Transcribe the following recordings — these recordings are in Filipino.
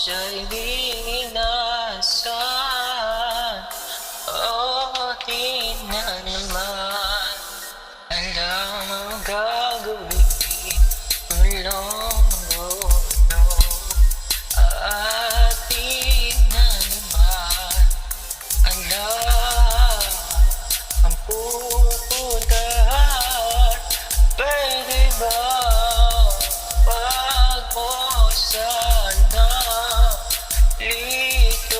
siya'y inasal. Oh, di na naman alam ang gagawin. No, no, no. At di na naman alam ang pupuntahan. Pwede ba wag mo sana lituin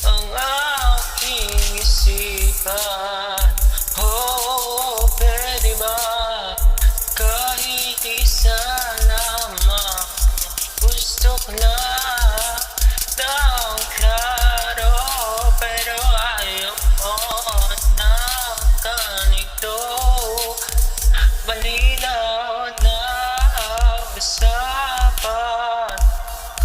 ang aking isipan? Oh, pwede ba kahit isa lamang? Gusto ko na ng klaro, pero ayaw mo na ganito. Malinaw na usapan.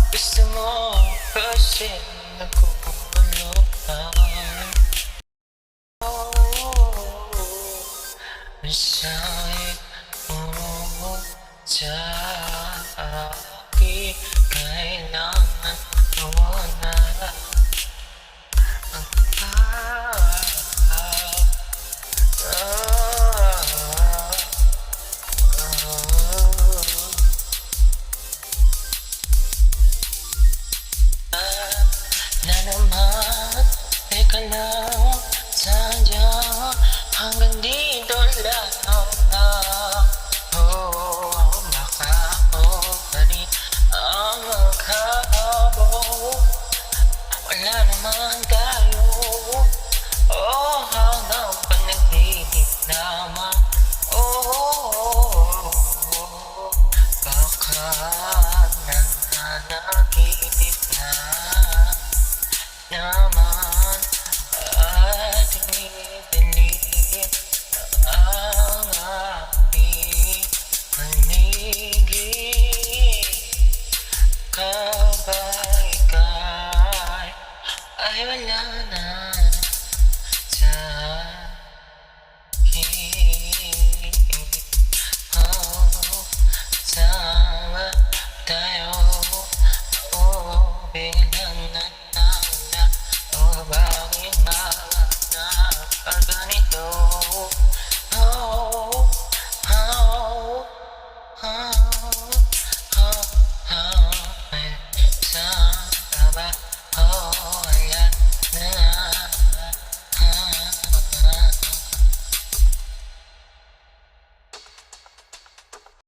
Gusto mo kasi nagkukulokan. Oh, masakit mo sa